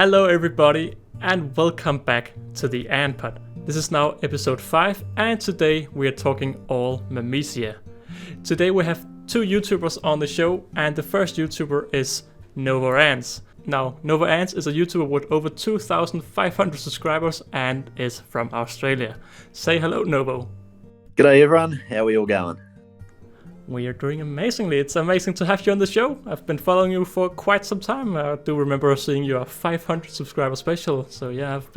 Hello everybody and welcome back to the Ant Pod. This is now episode 5 and today we are talking all Myrmecia. Today we have two YouTubers on the show and the first YouTuber is Ants. Now, Ants is a YouTuber with over 2,500 subscribers and is from Australia. Say hello, Novo. G'day everyone, how are we all going? We are doing amazingly. It's amazing to have you on the show. I've been following you for quite some time. I do remember seeing your 500 subscriber special. So yeah, I've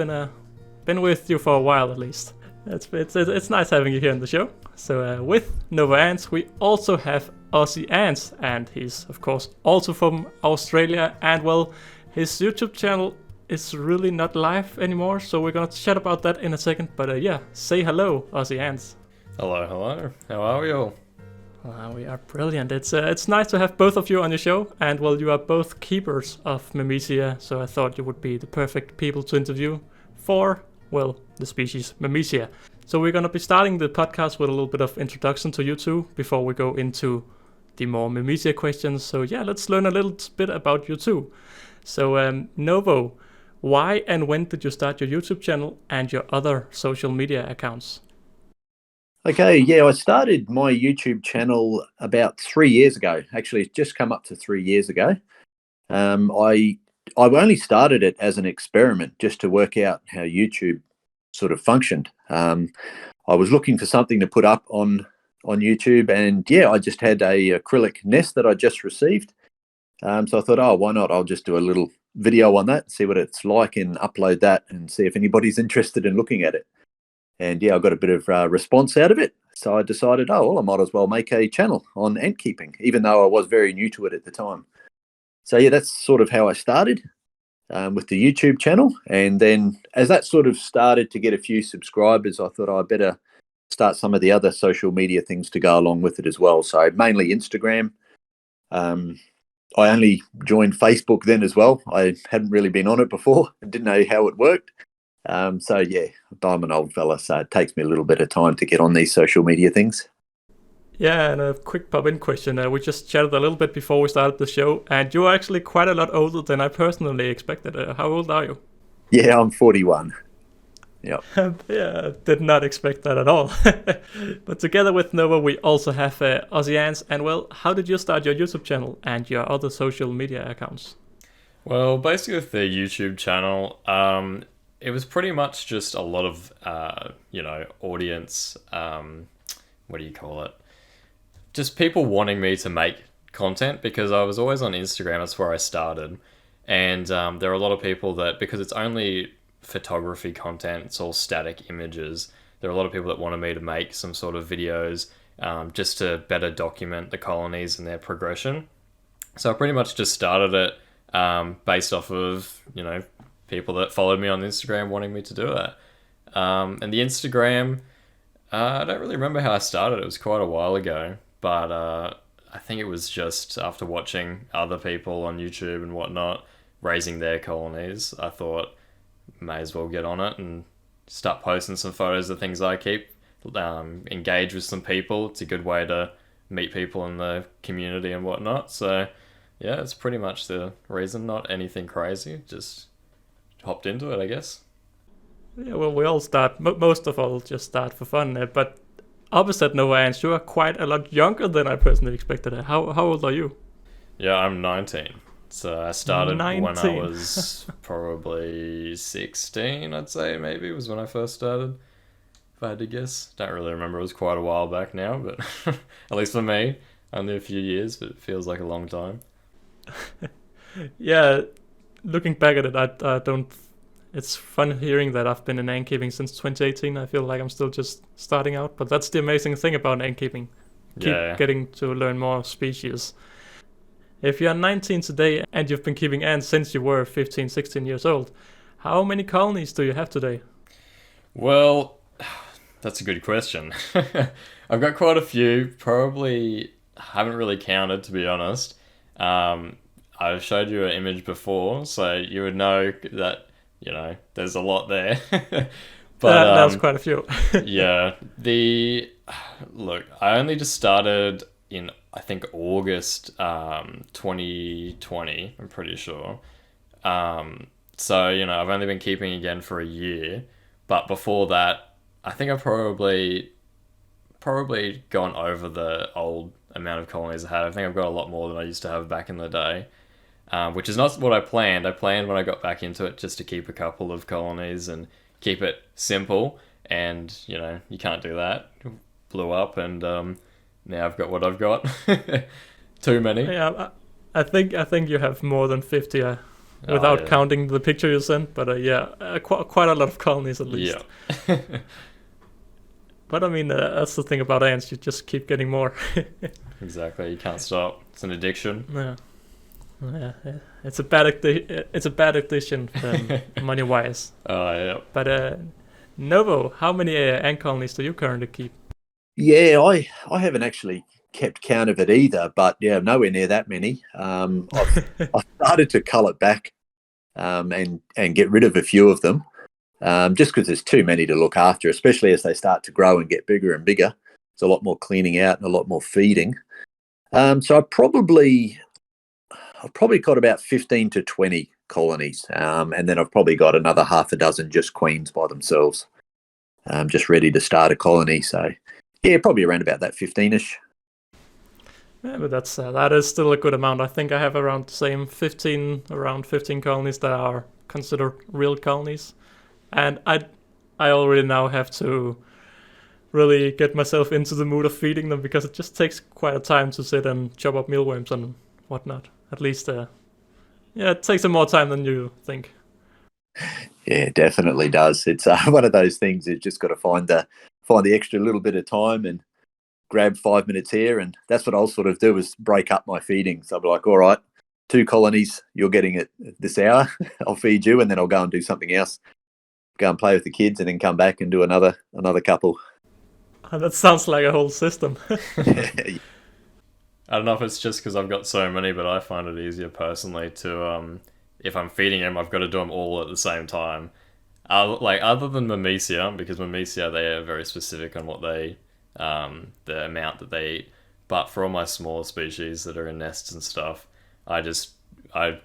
been with you for a while at least. It's nice having you here on the show. So with Ants, we also have Aussie Ants, and he's of course also from Australia. And well, his YouTube channel is really not live anymore. So we're gonna chat about that in a second. But yeah, say hello, Aussie Ants. Hello. How are we all? We are brilliant. It's nice to have both of you on your show, and well, you are both keepers of Memecia, so I thought you would be the perfect people to interview for, well, the species Memecia. So we're gonna be starting the podcast with a little bit of introduction to you two before we go into the more Memecia questions. So yeah, let's learn a little bit about you two. So Novo, why and when did you start your YouTube channel and your other social media accounts? Okay, yeah, I started my YouTube channel about 3 years ago. Actually, it's just come up to 3 years ago. I only started it as an experiment just to work out how YouTube sort of functioned. I was looking for something to put up on YouTube, and yeah, I just had a acrylic nest that I just received. So I thought, oh, why not? I'll just do a little video on that, see what it's like, and upload that and see if anybody's interested in looking at it. And yeah, I got a bit of response out of it. So I decided, oh, well, I might as well make a channel on ant keeping, even though I was very new to it at the time. So yeah, that's sort of how I started with the YouTube channel. And then as that sort of started to get a few subscribers, I thought I better start some of the other social media things to go along with it as well. So mainly Instagram. I only joined Facebook then as well. I hadn't really been on it before and didn't know how it worked. So yeah, I'm an old fella, so it takes me a little bit of time to get on these social media things. Yeah, and a quick pop-in question. We just chatted a little bit before we started the show, and you're actually quite a lot older than I personally expected. How old are you? Yeah, I'm 41. Yep. Yeah, did not expect that at all. But together with Nova, we also have Aussie Ants. And well, how did you start your YouTube channel and your other social media accounts? Well, basically with the YouTube channel, it was pretty much just a lot of, audience, what do you call it? Just people wanting me to make content, because I was always on Instagram. That's where I started. And there are a lot of people that, because it's only photography content, it's all static images, there are a lot of people that wanted me to make some sort of videos just to better document the colonies and their progression. So I pretty much just started it based off of, people that followed me on Instagram wanting me to do it. And the Instagram, I don't really remember how I started. It was quite a while ago, but I think it was just after watching other people on YouTube and whatnot raising their colonies. I thought, may as well get on it and start posting some photos of things I keep, engage with some people. It's a good way to meet people in the community and whatnot. So yeah, it's pretty much the reason. Not anything crazy, just hopped into it, I guess. Yeah, well, we all start, most of all just start for fun, but opposite Nova Ants, you are quite a lot younger than I personally expected. How old are you? Yeah, I'm 19. So I started 19. when I was probably 16, I'd say, maybe, was when I first started, if I had to guess. Don't really remember, it was quite a while back now, but at least for me, only a few years, but it feels like a long time. Yeah, looking back at it, I don't. It's fun hearing that I've been in ant keeping since 2018. I feel like I'm still just starting out, but that's the amazing thing about ant keeping. Keep getting to learn more species. If you're 19 today and you've been keeping ants since you were 15, 16 years old, how many colonies do you have today? Well, that's a good question. I've got quite a few. Probably haven't really counted, to be honest. I've showed you an image before, so you would know that, there's a lot there. But that's quite a few. Yeah. Look, I only just started in, I think, August 2020, I'm pretty sure. So, I've only been keeping again for a year. But before that, I think I've probably gone over the old amount of colonies I had. I think I've got a lot more than I used to have back in the day, which is not what I planned. I planned when I got back into it just to keep a couple of colonies and keep it simple. And, you can't do that. Blew up, and now I've got what I've got. Too many. Yeah, I think you have more than 50 without counting the picture you sent. But quite a lot of colonies at least. Yeah. But I mean, that's the thing about ants. You just keep getting more. Exactly. You can't stop. It's an addiction. Yeah. It's a bad addiction, money wise. Oh yeah. But Novo, how many ant colonies do you currently keep? Yeah, I haven't actually kept count of it either, but yeah, nowhere near that many. I've started to cull it back and get rid of a few of them. Just because there's too many to look after, especially as they start to grow and get bigger and bigger. There's a lot more cleaning out and a lot more feeding. So I've probably got about 15 to 20 colonies, and then I've probably got another half a dozen just queens by themselves, just ready to start a colony. So yeah, probably around about that 15ish. Yeah, but that is still a good amount. I think I have around the same 15 colonies that are considered real colonies. And I already now have to really get myself into the mood of feeding them, because it just takes quite a time to sit and chop up mealworms and whatnot. At least, it takes them more time than you think. Yeah, it definitely does. It's one of those things. You've just got to find the extra little bit of time and grab 5 minutes here, and that's what I'll sort of do, is break up my feeding. So I'll be like, all right, 2 colonies, you're getting it this hour. I'll feed you, and then I'll go and do something else. Go and play with the kids, and then come back and do another couple. That sounds like a whole system. I don't know if it's just because I've got so many, but I find it easier personally to, if I'm feeding them, I've got to do them all at the same time. Other than Myrmecia, because Myrmecia, they are very specific on what they, the amount that they eat. But for all my smaller species that are in nests and stuff, I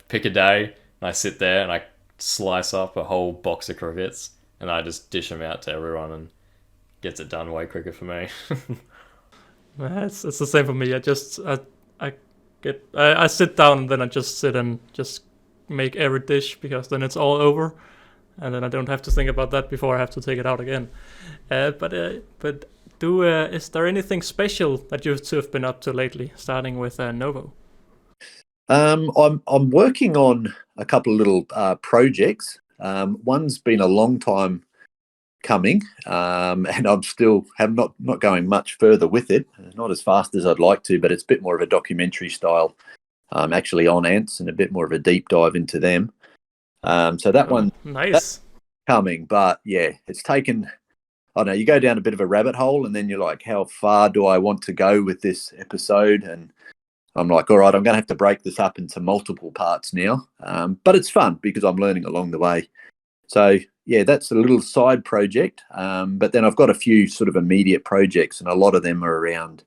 pick a day and I sit there and I slice up a whole box of crickets and I just dish them out to everyone, and gets it done way quicker for me. It's the same for me. I sit down and then I just sit and just make every dish, because then it's all over, and then I don't have to think about that before I have to take it out again. But is there anything special that you two have been up to lately, starting with Novo? I'm working on a couple of little projects. One's been a long time coming, and I'm still not going much further with it. Not as fast as I'd like to, but it's a bit more of a documentary style, actually on ants, and a bit more of a deep dive into them. So that one, nice, coming, but yeah, it's taken. I don't know, you go down a bit of a rabbit hole, and then you're like, how far do I want to go with this episode? And I'm like, all right, I'm going to have to break this up into multiple parts now. But it's fun because I'm learning along the way. So yeah, that's a little side project. But then I've got a few sort of immediate projects, and a lot of them are around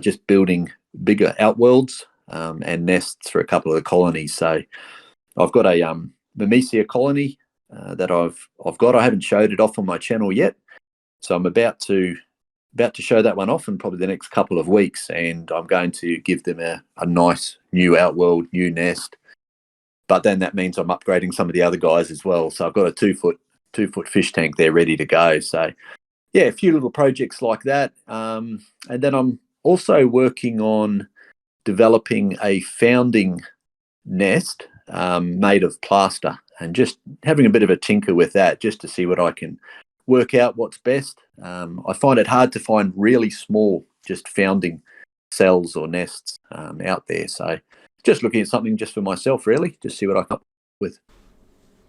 just building bigger outworlds and nests for a couple of the colonies. So I've got a Memecia colony that I've got. I haven't showed it off on my channel yet, so I'm about to show that one off in probably the next couple of weeks, and I'm going to give them a nice new outworld, new nest. But then that means I'm upgrading some of the other guys as well. So I've got a 2-foot fish tank there ready to go. So yeah, a few little projects like that. And then I'm also working on developing a founding nest made of plaster, and just having a bit of a tinker with that, just to see what I can work out what's best. I find it hard to find really small, just founding cells or nests out there. So just looking at something just for myself, really, just see what I come up with.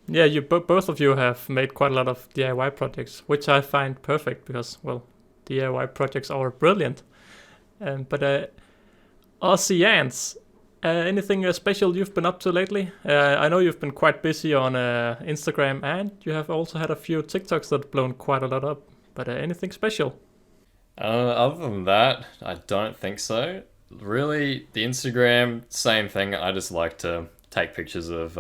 Yeah, both of you have made quite a lot of DIY projects, which I find perfect, because, well, DIY projects are brilliant. But Aussie Ants, anything special you've been up to lately? I know you've been quite busy on Instagram, and you have also had a few TikToks that have blown quite a lot up. But anything special? Other than that, I don't think so. Really, the Instagram, same thing. I just like to take pictures of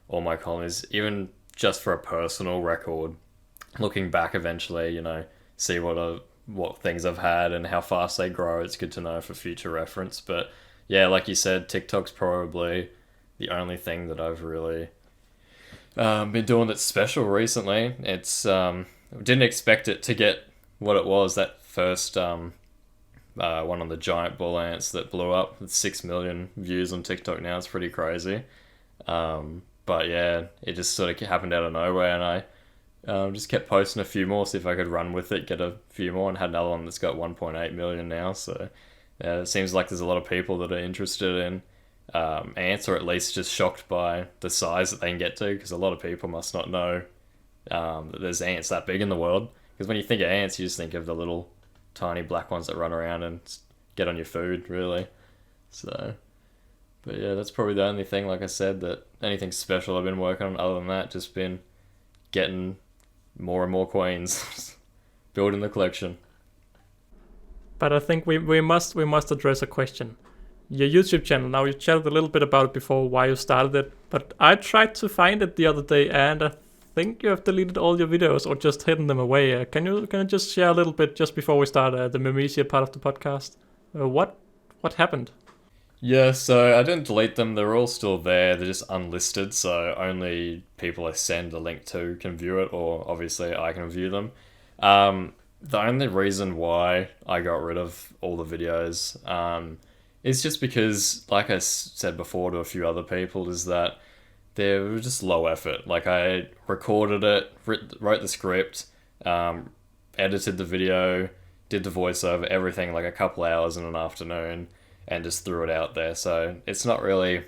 all my colonies, even just for a personal record. Looking back eventually, see what things I've had and how fast they grow. It's good to know for future reference. But yeah, like you said, TikTok's probably the only thing that I've really been doing that's special recently. It's didn't expect it to get what it was. That first one on the giant bull ants that blew up with 6 million views on TikTok now. It's pretty crazy. But yeah, it just sort of happened out of nowhere, and I just kept posting a few more, see if I could run with it, get a few more, and had another one that's got 1.8 million now. So yeah, it seems like there's a lot of people that are interested in ants, or at least just shocked by the size that they can get to, because a lot of people must not know that there's ants that big in the world. Because when you think of ants, you just think of the little tiny black ones that run around and get on your food, really. So, but yeah, that's probably the only thing, like I said, that anything special I've been working on. Other than that, just been getting more and more queens, building the collection. But I think we must address a question. Your YouTube channel, now you chatted a little bit about it before, why you started it, but I tried to find it the other day, and I think you have deleted all your videos or just hidden them away. Can you just share a little bit just before we start the Memecia part of the podcast? What happened? Yeah, so I didn't delete them. They're all still there. They're just unlisted, so only people I send the link to can view it, or obviously I can view them. The only reason why I got rid of all the videos is just because, like I said before to a few other people, is that they were just low effort. Like, I recorded it, wrote the script, edited the video, did the voiceover, everything, like a couple hours in an afternoon, and just threw it out there. So it's not really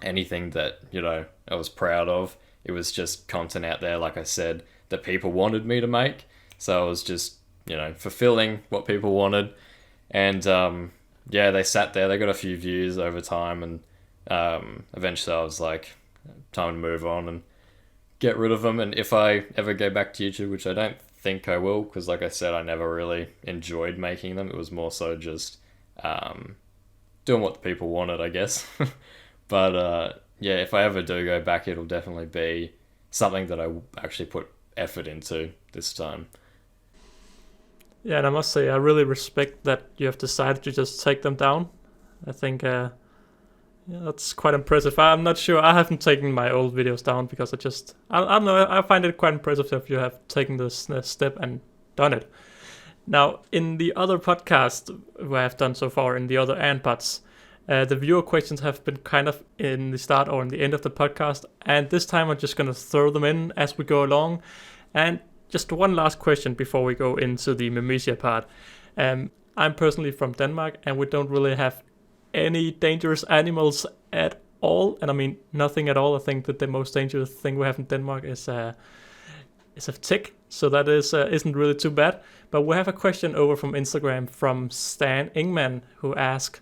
anything that, I was proud of. It was just content out there, like I said, that people wanted me to make. So I was just, fulfilling what people wanted. And yeah, they sat there, they got a few views over time, and eventually I was like, time to move on and get rid of them. And if I ever go back to YouTube, which I don't think I will, because like I said, I never really enjoyed making them. It was more so just doing what the people wanted, I guess. But yeah, if I ever do go back, it'll definitely be something that I actually put effort into this time. Yeah, and I must say, I really respect that you have decided to just take them down. I think that's quite impressive. I'm not sure. I haven't taken my old videos down because I don't know. I find it quite impressive if you have taken this step and done it. Now, in the other podcast we have done so far, in the other Ant pods, the viewer questions have been kind of in the start or in the end of the podcast. And this time I'm just going to throw them in as we go along. And just one last question before we go into the Memecia part. I'm personally from Denmark, and we don't really have any dangerous animals at all. And I mean, nothing at all. I think that the most dangerous thing we have in Denmark is a tick. So that isn't really too bad. But we have a question over from Instagram from Stan Ingman, who asks,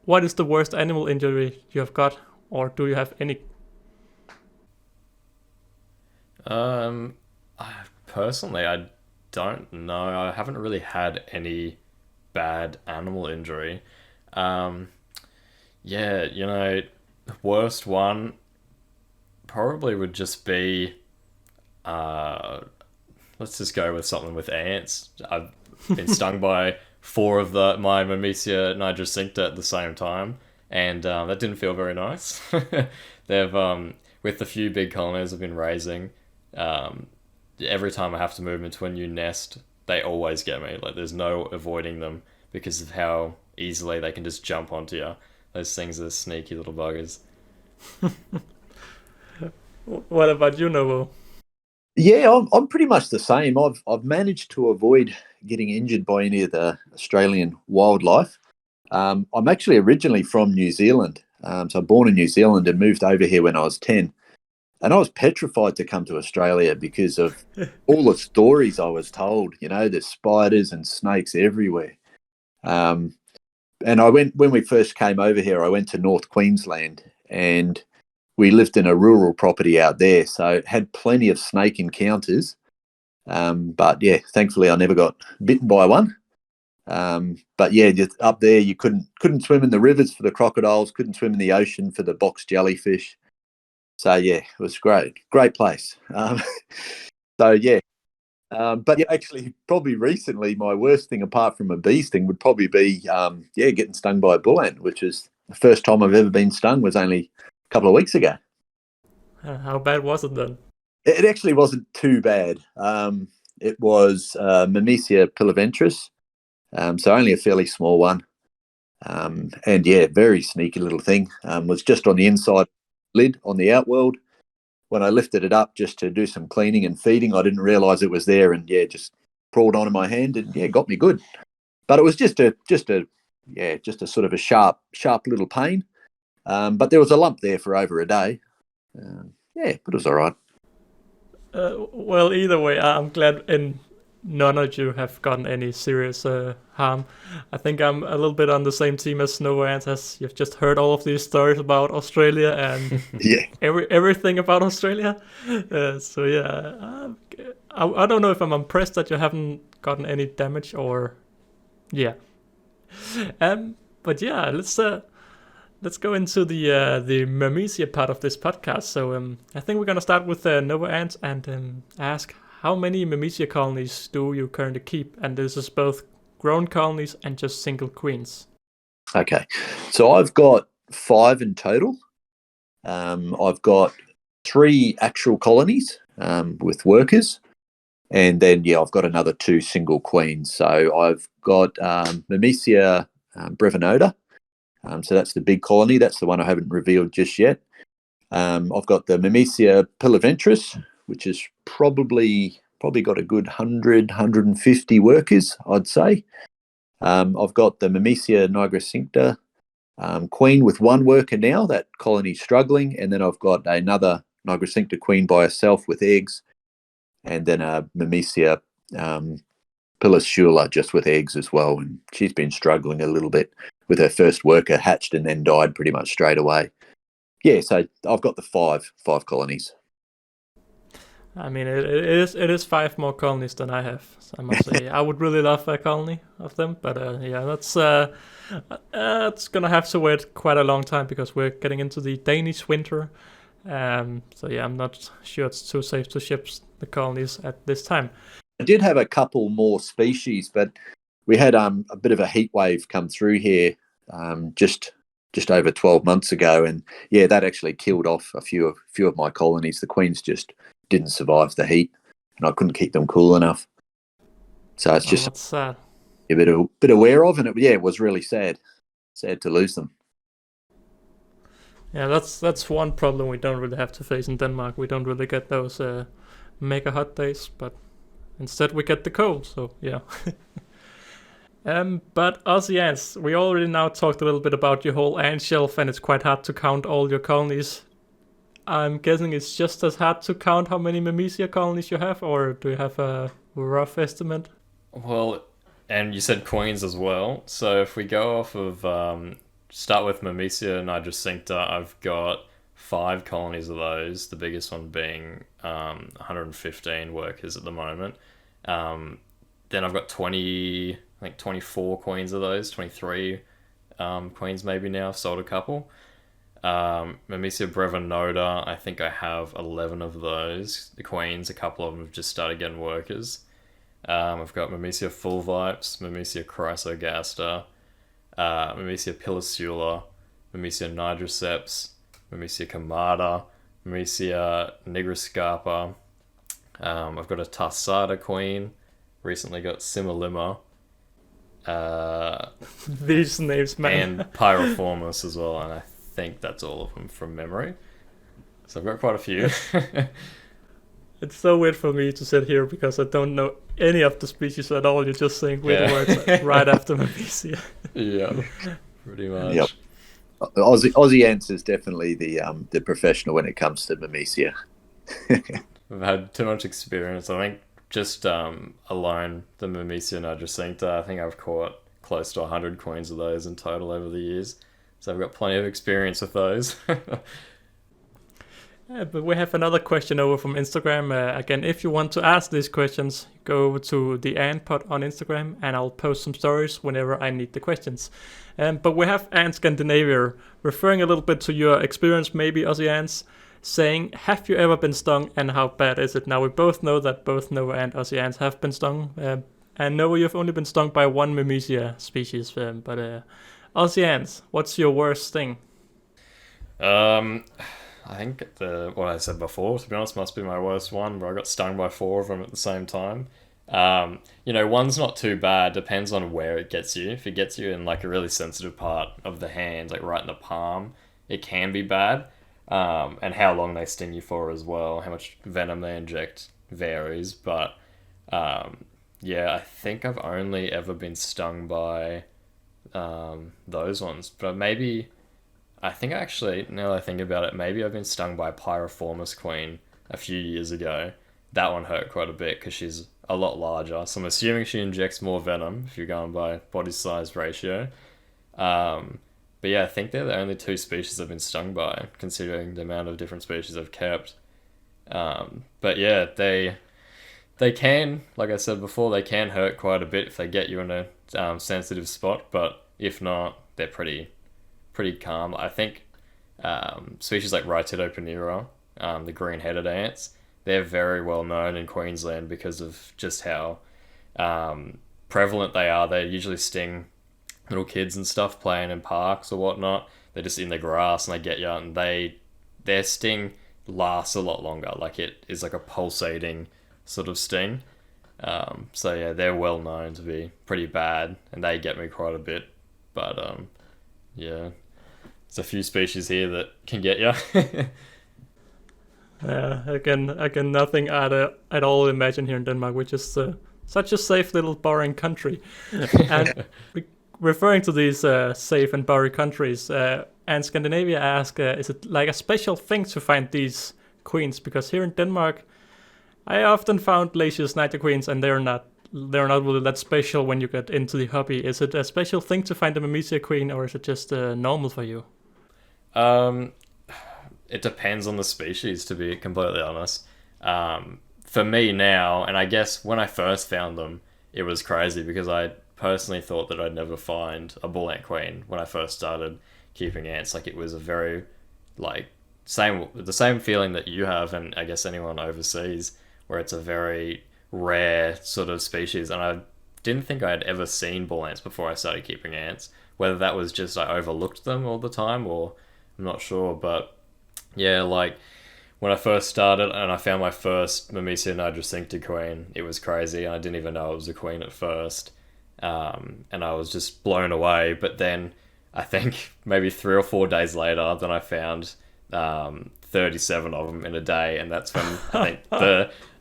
what is the worst animal injury you have got, or do you have any? Personally, I don't know. I haven't really had any bad animal injury. Yeah, the worst one probably would just be, let's just go with something with ants. I've been stung by 4 of my Myrmecia nigricincta at the same time, and that didn't feel very nice. They've, with the few big colonies I've been raising, every time I have to move into a new nest, they always get me. Like, there's no avoiding them because of how easily they can just jump onto you. Those things are sneaky little buggers. What about you, Novo? Yeah, I'm pretty much the same. I've managed to avoid getting injured by any of the Australian wildlife. I'm actually originally from New Zealand. So I'm born in New Zealand and moved over here when I was 10. And I was petrified to come to Australia because of all the stories I was told. There's spiders and snakes everywhere. And when we first came over here, I went to North Queensland, and we lived in a rural property out there, so had plenty of snake encounters. But yeah, thankfully I never got bitten by one. But yeah, just up there you couldn't swim in the rivers for the crocodiles, couldn't swim in the ocean for the box jellyfish. So yeah, it was great place. So yeah. But yeah, actually, probably recently, my worst thing apart from a bee sting would probably be, getting stung by a bull ant, which is the first time I've ever been stung was only a couple of weeks ago. How bad was it then? It actually wasn't too bad. It was Myrmecia piliventris, so only a fairly small one. And yeah, very sneaky little thing. Was just on the inside lid on the outworld. When I lifted it up just to do some cleaning and feeding, I didn't realise it was there, and yeah, just crawled onto my hand and yeah, got me good. But it was just a sort of a sharp little pain. But there was a lump there for over a day. But it was all right. Well, either way, I'm glad none of you have gotten any serious harm. I think I'm a little bit on the same team as Snow Ants, as you've just heard all of these stories about Australia and Yeah. everything about Australia. So yeah, I don't know if I'm impressed that you haven't gotten any damage or yeah. But yeah, let's go into the Myrmecia part of this podcast. So I think we're gonna start with Nova Ants and ask, how many Myrmecia colonies do you currently keep? And this is both grown colonies and just single queens. Okay, so I've got 5 in total. I've got 3 actual colonies with workers, and then I've got another 2 single queens. So I've got Memecia brevinota. So that's the big colony. That's the one I haven't revealed just yet. I've got the Memecia piliventris, which is probably got a good 150 workers, I'd say. I've got the Memecia nigricincta queen with 1 worker now. That colony's struggling. And then I've got another nigricincta queen by herself with eggs. And then a Memecia pilisula just with eggs as well. And she's been struggling a little bit with her first worker, hatched and then died pretty much straight away. Yeah, so I've got the five colonies. I mean, it is 5 more colonies than I have. So I must say, I would really love a colony of them, but it's gonna have to wait quite a long time because we're getting into the Danish winter. So yeah, I'm not sure it's too safe to ship the colonies at this time. I did have a couple more species, but we had a bit of a heat wave come through here just over 12 months ago, and yeah, that actually killed off a few of my colonies. The queens just didn't survive the heat, and I couldn't keep them cool enough. So it's just sad. A bit aware of, and it was really sad to lose them. Yeah, that's one problem we don't really have to face in Denmark. We don't really get those mega hot days, but instead we get the cold. So yeah. But Aussie Ants, we already now talked a little bit about your whole ant shelf, and it's quite hard to count all your colonies. I'm guessing it's just as hard to count how many Memecia colonies you have, or do you have a rough estimate? Well, and you said queens as well. So if we go off of, start with Memecia nigricincta, I've got 5 colonies of those, the biggest one being 115 workers at the moment. Then I've got 24 queens of those, 23 queens maybe now. I've sold a couple. Memecia brevinota, I think I have 11 of those. The queens, a couple of them have just started getting workers. I've got Memecia fulvipes, Memecia chrysogaster, Memecia pilisula, Memecia nigriceps, Memecia camata, Memecia nigroscarpa. I've got a tarsata queen. Recently got Similima. These names, man. And Pyroformis as well, and I think that's all of them from memory. So I've got quite a few. It's so weird for me to sit here because I don't know any of the species at all. You're just saying weird words right after Memecia. Yeah, pretty much. Yep. Aussie Ants is definitely the professional when it comes to Memecia. I've had too much experience. I think just alone, the Memecia nigricincta, I think I've caught close to 100 queens of those in total over the years. So I've got plenty of experience with those. But we have another question over from Instagram. Again, if you want to ask these questions, go over to the Ant Pod on Instagram, and I'll post some stories whenever I need the questions. But we have Ant Scandinavia, referring a little bit to your experience, maybe Aussie Ants. saying, have you ever been stung and how bad is it? Now, we both know that both Nova and Aussie Ants have been stung. And Nova, you've only been stung by one Myrmecia species. But Aussie Ants, what's your worst sting? I think what I said before, to be honest, must be my worst one, where I got stung by 4 of them at the same time. One's not too bad, depends on where it gets you. If it gets you in like a really sensitive part of the hand, like right in the palm, it can be bad. And how long they sting you for as well, how much venom they inject varies. But I think I've only ever been stung by those ones. But maybe, I think actually, now that I think about it, maybe I've been stung by a Pyriformis queen a few years ago. That one hurt quite a bit because she's a lot larger. So I'm assuming she injects more venom if you're going by body size ratio. But yeah, I think they're the only 2 species I've been stung by, considering the amount of different species I've kept. But yeah, they can, like I said before, they can hurt quite a bit if they get you in a sensitive spot. But if not, they're pretty calm. I think species like Rhytidoponera, the green-headed ants, they're very well known in Queensland because of just how prevalent they are. They usually sting little kids and stuff playing in parks or whatnot. They're just in the grass and they get you, and their sting lasts a lot longer. Like, it is like a pulsating sort of sting. So yeah, they're well known to be pretty bad, and they get me quite a bit. But yeah, there's a few species here that can get you. I can nothing at all imagine here in Denmark, which is such a safe little boring country. And referring to these safe and boring countries, and Scandinavia ask, is it like a special thing to find these queens? Because here in Denmark, I often found Lasius niger queens, and they're not really that special when you get into the hobby. Is it a special thing to find a Memecia queen, or is it just normal for you? It depends on the species, to be completely honest. For me now, and I guess when I first found them, it was crazy because I personally thought that I'd never find a bull ant queen when I first started keeping ants. Like, it was a very, like, the same feeling that you have, and I guess anyone overseas, where it's a very rare sort of species. And I didn't think I had ever seen bull ants before I started keeping ants. Whether that was just I overlooked them all the time, or I'm not sure, but yeah, like when I first started and I found my first Memecia nigricincta queen, it was crazy. I didn't even know it was a queen at first. And I was just blown away. But then I think maybe 3 or 4 days later, then I found 37 of them in a day, and that's when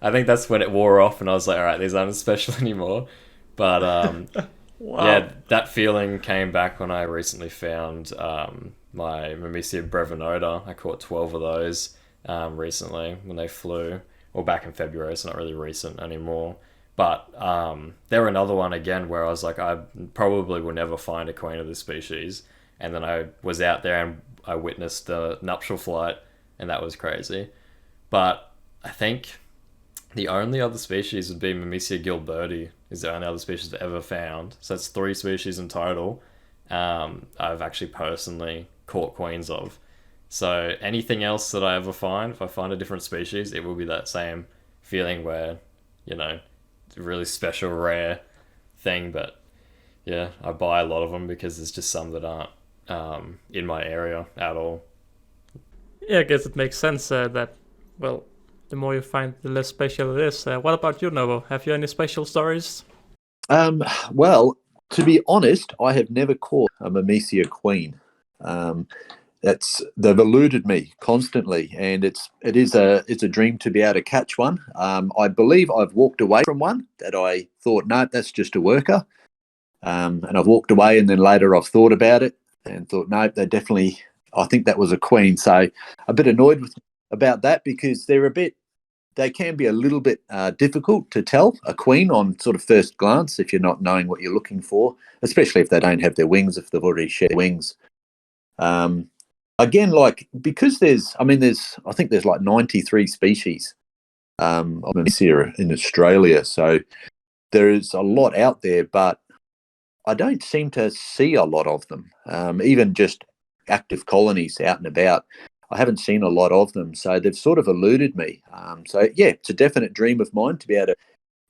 I think that's when it wore off, and I was like, all right, these aren't as special anymore. But wow. Yeah, that feeling came back when I recently found my Myrmecia brevinota. I caught 12 of those recently when they flew, or back in February, so not really recent anymore. But there were another one again where I was like, I probably will never find a queen of this species. And then I was out there and I witnessed the nuptial flight, and that was crazy. But I think the only other species would be Memecia gilberti, is the only other species I've ever found. So that's 3 species in total I've actually personally caught queens of. So anything else that I ever find, if I find a different species, it will be that same feeling where, you know, it's a really special, rare thing. But yeah, I buy a lot of them because there's just some that aren't in my area at all. Yeah, I guess it makes sense that, well, the more you find, the less special it is. What about you, Novo? Have you any special stories? Well, to be honest, I have never caught a Memecia queen. They've eluded me constantly, and it's a dream to be able to catch one. I believe I've walked away from one that I thought, no, that's just a worker, and I've walked away, and then later I've thought about it and thought, no, they definitely, I think that was a queen. So a bit annoyed about that, because they can be a little bit difficult to tell a queen on sort of first glance if you're not knowing what you're looking for, especially if they don't have their wings, if they've already shed wings. Again, like, because I think there's like 93 species of Memecia in Australia, so there is a lot out there, but I don't seem to see a lot of them, even just active colonies out and about. I haven't seen a lot of them, so they've sort of eluded me. So yeah, it's a definite dream of mine to be able to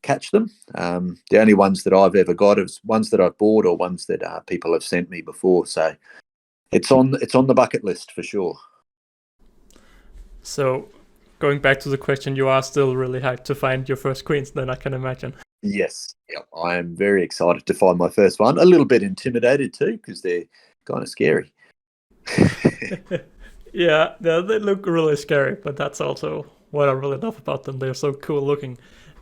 catch them. The only ones that I've ever got is ones that I've bought or ones that people have sent me before. So it's on the bucket list for sure. So going back to the question, you are still really hyped to find your first queens, then I can imagine. Yes, yep. I am very excited to find my first one. A little bit intimidated too, because they're kind of scary. Yeah, they look really scary, but that's also what I really love about them. They're so cool looking.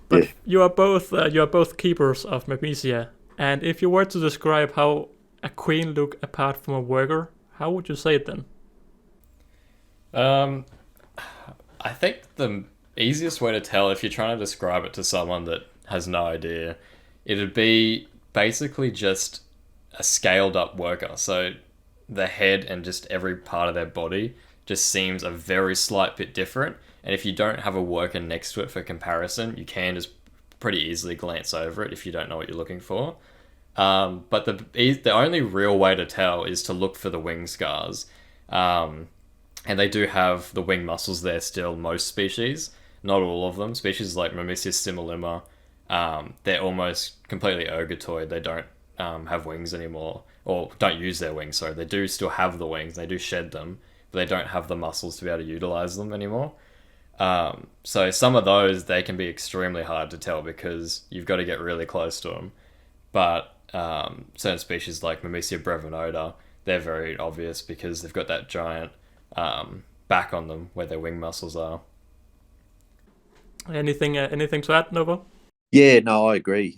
But yeah. you are both keepers of Myrmecia, and if you were to describe how a queen look apart from a worker, how would you say it then? I think the easiest way to tell, if you're trying to describe it to someone that has no idea, it'd be basically just a scaled up worker. So the head and just every part of their body just seems a very slight bit different. And if you don't have a worker next to it for comparison, you can just pretty easily glance over it if you don't know what you're looking for. But the only real way to tell is to look for the wing scars. And they do have the wing muscles there still, most species. Not all of them. Species like Memecia similima, they're almost completely ergotoid. They don't have wings anymore, or don't use their wings, sorry. They do still have the wings, they do shed them, but they don't have the muscles to be able to utilize them anymore. So some of those, they can be extremely hard to tell because you've got to get really close to them. But certain species like Memecia brevinota, they're very obvious because they've got that giant back on them where their wing muscles are. Anything to add, Novo? Yeah, no, I agree.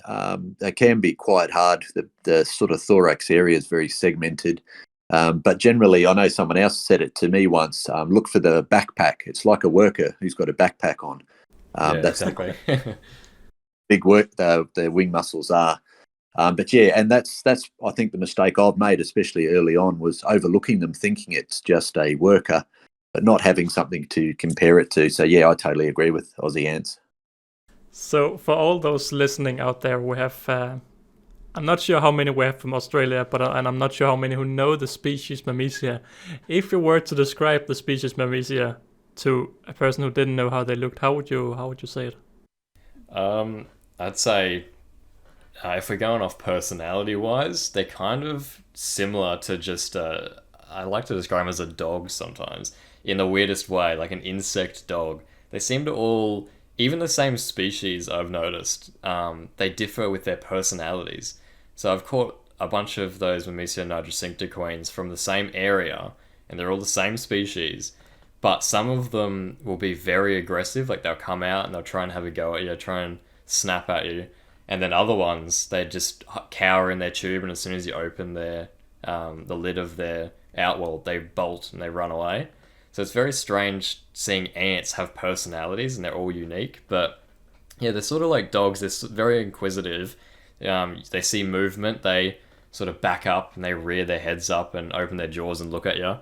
They can be quite hard. The sort of thorax area is very segmented. But generally, I know someone else said it to me once, look for the backpack. It's like a worker who's got a backpack on. That's exactly. Big work the wing muscles are. But yeah, and that's I think the mistake I've made, especially early on, was overlooking them, thinking it's just a worker, but not having something to compare it to. So yeah, I totally agree with Aussie Ants. So for all those listening out there, we have, I'm not sure how many we have from Australia, and I'm not sure how many who know the species Myrmecia. If you were to describe the species Myrmecia to a person who didn't know how they looked, how would you say it? I'd say if we're going off personality-wise, they're kind of similar to just I like to describe them as a dog sometimes, in the weirdest way, like an insect dog. They seem to all, even the same species I've noticed, they differ with their personalities. So I've caught a bunch of those Memecia nigricincta queens from the same area, and they're all the same species, but some of them will be very aggressive, like they'll come out and they'll try and have a go at you, try and snap at you. And then other ones, they just cower in their tube, and as soon as you open their the lid of their outwall, they bolt and they run away. So it's very strange seeing ants have personalities, and they're all unique. But yeah, they're sort of like dogs. They're very inquisitive. They see movement, they sort of back up and they rear their heads up and open their jaws and look at you.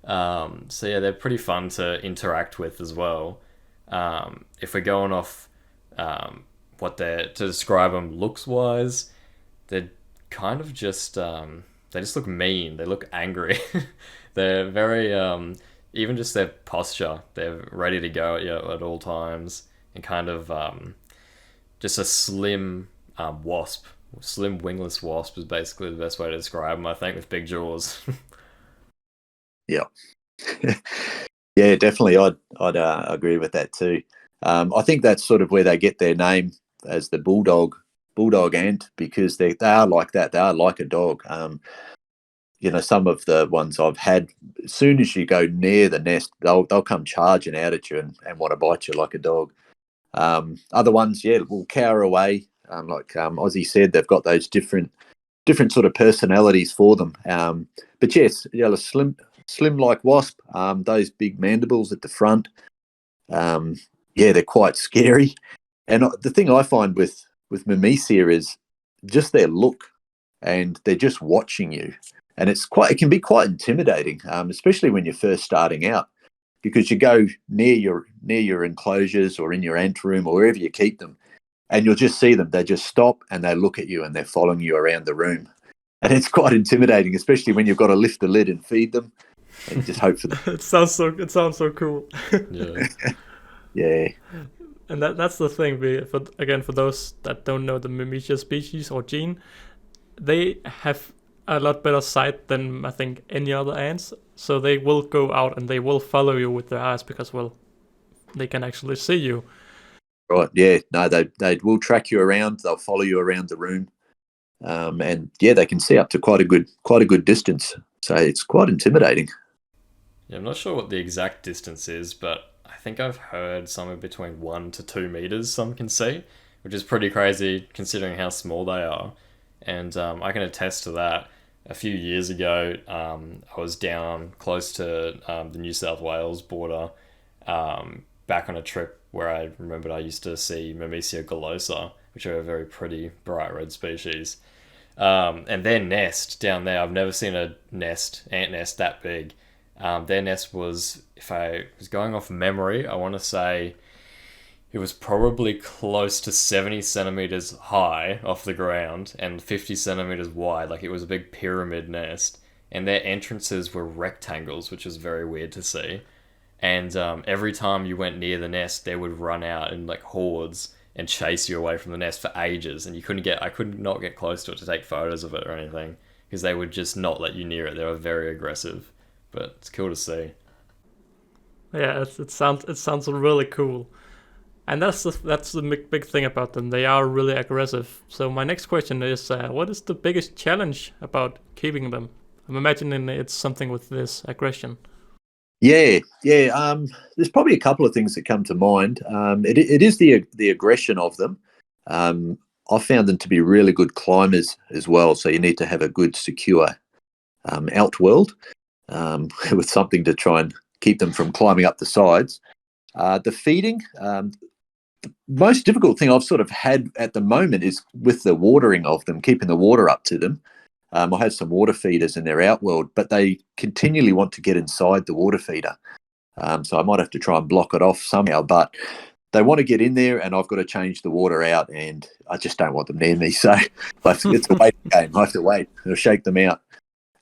So yeah, they're pretty fun to interact with as well. If we're going off what they're, to describe them looks wise, they're kind of just they just look mean. They look angry. They're very even just their posture, they're ready to go at you at all times, and kind of just a slim wasp. Slim wingless wasp is basically the best way to describe them, I think, with big jaws. Yeah. Yeah, definitely. I'd agree with that too. I think that's sort of where they get their name as the bulldog ant, because they are like that. They are like a dog. You know, some of the ones I've had, as soon as you go near the nest, they'll come charging out at you and want to bite you like a dog. Other ones, yeah, will cower away. Like Ozzy said, they've got those different sort of personalities for them. But yes, a slim like wasp. Those big mandibles at the front. Yeah, they're quite scary. And the thing I find with Memecia is just their look, and they're just watching you. And it can be quite intimidating, especially when you're first starting out, because you go near your enclosures or in your ant room or wherever you keep them, and you'll just see them. They just stop and they look at you and they're following you around the room. And it's quite intimidating, especially when you've got to lift the lid and feed them. and you just hope for the It sounds so cool. Yeah. yeah. And that's the thing. For those that don't know the Myrmecia species or gene, they have a lot better sight than I think any other ants. So they will go out and they will follow you with their eyes because, well, they can actually see you. Right, yeah. No, they will track you around. They'll follow you around the room, and yeah, they can see up to quite a good distance. So it's quite intimidating. Yeah, I'm not sure what the exact distance is, but I think I've heard somewhere between 1 to 2 meters some can see, which is pretty crazy considering how small they are. And I can attest to that. A few years ago, I was down close to the New South Wales border, back on a trip where I remembered I used to see Memecia gullosa, which are a very pretty bright red species. And their nest down there, I've never seen a ant nest that big. Their nest was, if I was going off memory, I want to say it was probably close to 70 centimeters high off the ground and 50 centimeters wide. Like, it was a big pyramid nest. And their entrances were rectangles, which was very weird to see. And every time you went near the nest, they would run out in like hordes and chase you away from the nest for ages. And I could not get close to it to take photos of it or anything because they would just not let you near it. They were very aggressive, but it's cool to see. Yeah, it sounds really cool. And that's the big thing about them. They are really aggressive. So my next question is, what is the biggest challenge about keeping them? I'm imagining it's something with this aggression. Yeah. There's probably a couple of things that come to mind. It is the aggression of them. I found them to be really good climbers as well. So you need to have a good, secure outworld with something to try and keep them from climbing up the sides. The feeding, the most difficult thing I've sort of had at the moment is with the watering of them, keeping the water up to them. I have some water feeders in their outworld, but they continually want to get inside the water feeder. So I might have to try and block it off somehow, but they want to get in there and I've got to change the water out and I just don't want them near me. So it's a waiting game. I have to wait. I'll shake them out.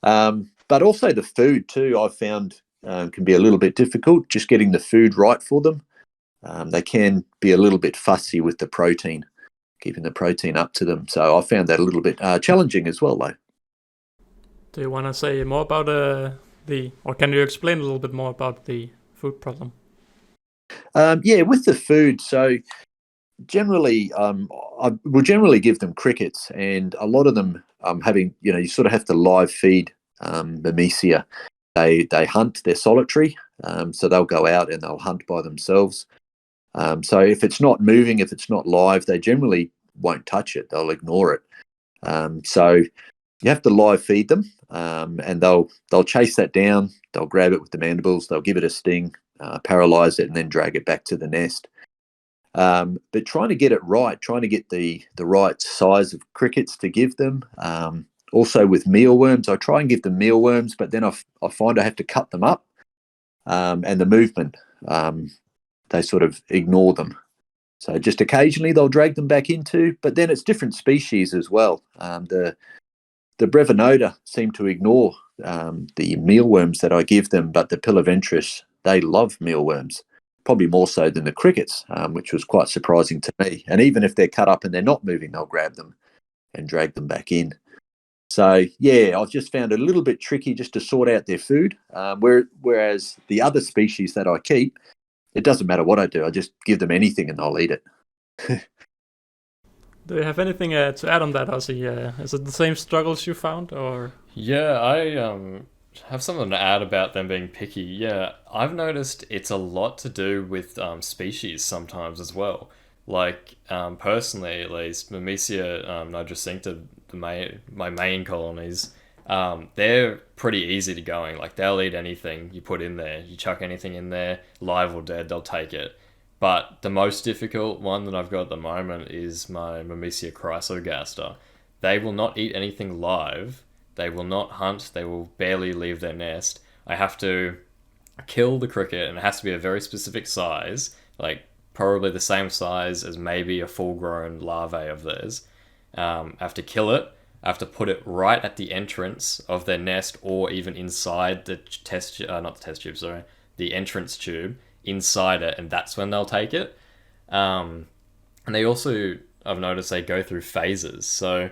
But also the food too, I've found can be a little bit difficult, just getting the food right for them. They can be a little bit fussy with the protein, keeping the protein up to them. So I found that a little bit challenging as well, though. Do you want to say more about or can you explain a little bit more about the food problem? Yeah, with the food. So generally, I will generally give them crickets, and a lot of them having, you sort of have to live feed Memecia. They hunt, they're solitary, so they'll go out and they'll hunt by themselves. So if it's not moving, if it's not live, they generally won't touch it. They'll ignore it. So you have to live feed them, and they'll chase that down. They'll grab it with the mandibles. They'll give it a sting, paralyze it, and then drag it back to the nest. But trying to get it right, trying to get the right size of crickets to give them. Also with mealworms, I try and give them mealworms, but then I find I have to cut them up, and the movement, they sort of ignore them. So just occasionally they'll drag them back into, but then it's different species as well. The Brevinota seem to ignore the mealworms that I give them, but the Pillaventris, they love mealworms, probably more so than the crickets, which was quite surprising to me. And even if they're cut up and they're not moving, they'll grab them and drag them back in. So, yeah, I've just found it a little bit tricky just to sort out their food, whereas the other species that I keep, it doesn't matter what I do. I just give them anything and they'll eat it. Do you have anything to add on that, Aussie? Is it the same struggles you found, or? Yeah, I have something to add about them being picky. Yeah, I've noticed it's a lot to do with species sometimes as well. Like, personally at least, Memecia nigricincta, my main colonies, they're pretty easy to going. Like, they'll eat anything you put in there. You chuck anything in there, live or dead, they'll take it. But the most difficult one that I've got at the moment is my Memecia chrysogaster. They will not eat anything live. They will not hunt. They will barely leave their nest. I have to kill the cricket, and it has to be a very specific size, like probably the same size as maybe a full-grown larvae of theirs. I have to kill it. I have to put it right at the entrance of their nest, or even inside the the entrance tube inside it, and that's when they'll take it. And they also, I've noticed, they go through phases. So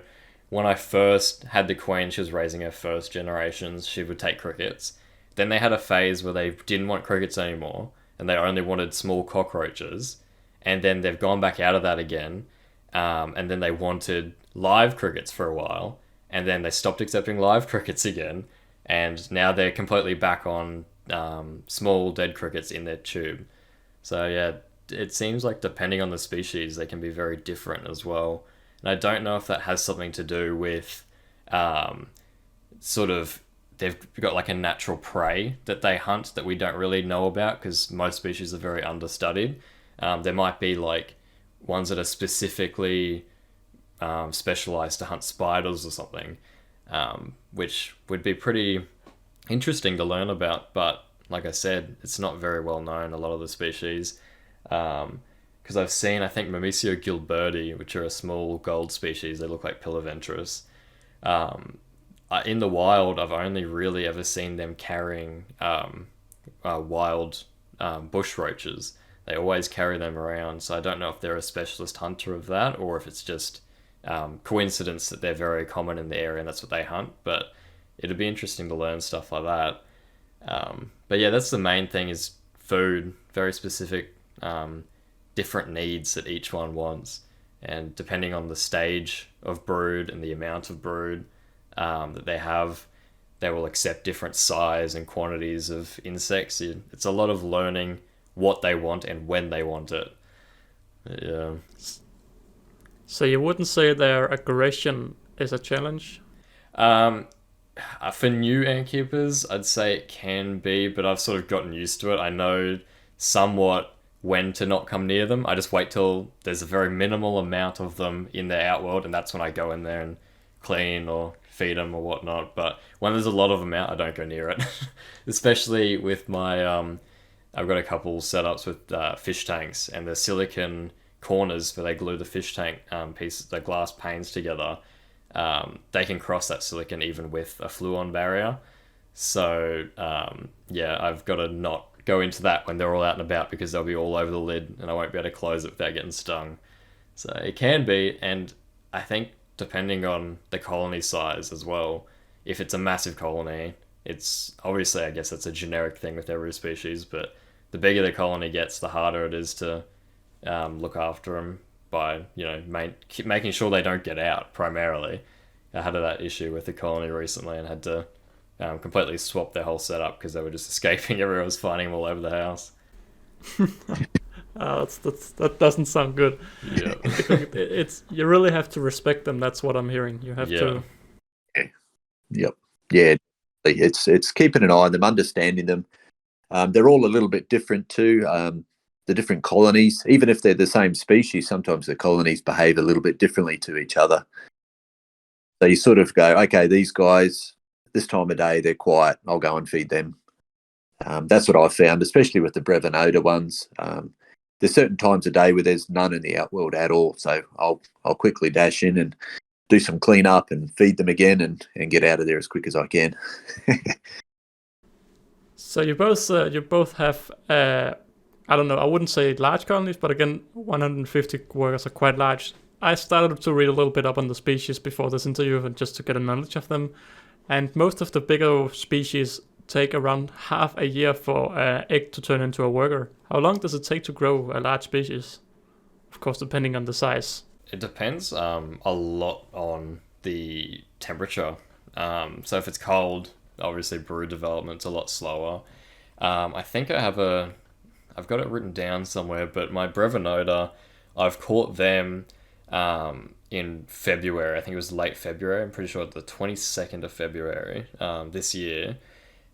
when I first had the queen, she was raising her first generations, she would take crickets. Then they had a phase where they didn't want crickets anymore, and they only wanted small cockroaches. And then they've gone back out of that again, and then they wanted live crickets for a while, and then they stopped accepting live crickets again, and now they're completely back on small dead crickets in their tube. So yeah, it seems like depending on the species, they can be very different as well. And I don't know if that has something to do with sort of they've got like a natural prey that they hunt that we don't really know about, because most species are very understudied. There might be like ones that are specifically specialized to hunt spiders or something, which would be pretty interesting to learn about. But like I said, it's not very well known, a lot of the species. Because I've seen, I think, Myrmecia gilberti, which are a small gold species. They look like pillaventris. In the wild, I've only really ever seen them carrying wild bush roaches. They always carry them around, so I don't know if they're a specialist hunter of that, or if it's just coincidence that they're very common in the area and that's what they hunt. But it'd be interesting to learn stuff like that. But yeah, that's the main thing, is food, very specific, different needs that each one wants. And depending on the stage of brood and the amount of brood that they have, they will accept different size and quantities of insects. It's a lot of learning what they want and when they want it. Yeah. So you wouldn't say their aggression is a challenge? For new ant keepers, I'd say it can be, but I've sort of gotten used to it. I know somewhat when to not come near them. I just wait till there's a very minimal amount of them in their outworld, and that's when I go in there and clean or feed them or whatnot. But when there's a lot of them out, I don't go near it. Especially with my I've got a couple setups with fish tanks, and the silicon corners where they glue the fish tank pieces, the glass panes together. They can cross that silicon even with a fluon barrier. So yeah, I've got to not go into that when they're all out and about, because they'll be all over the lid and I won't be able to close it without getting stung. So it can be, and I think depending on the colony size as well, if it's a massive colony, it's obviously, I guess that's a generic thing with every species, but the bigger the colony gets, the harder it is to look after them by, making sure they don't get out primarily. I had that issue with the colony recently and had to completely swap their whole setup because they were just escaping. Everyone was finding them all over the house. That doesn't sound good. Yeah. It's you really have to respect them. That's what I'm hearing. You have to. Yep. Yeah. It's keeping an eye on them, understanding them. They're all a little bit different too. The different colonies, even if they're the same species, sometimes the colonies behave a little bit differently to each other. So you sort of go, okay, these guys, this time of day, they're quiet. I'll go and feed them. That's what I found, especially with the Brevinoda ones. There's certain times of day where there's none in the outworld at all. So I'll quickly dash in and do some clean up and feed them again and get out of there as quick as I can. So you both have I don't know, I wouldn't say large colonies, but again, 150 workers are quite large. I started to read a little bit up on the species before this interview and just to get a knowledge of them. And most of the bigger species take around half a year for an egg to turn into a worker. How long does it take to grow a large species? Of course, depending on the size. It depends a lot on the temperature. So if it's cold, obviously brood development's a lot slower. I think I've got it written down somewhere, but my Brevinoda, I've caught them in February. I think it was late February. I'm pretty sure the 22nd of February this year.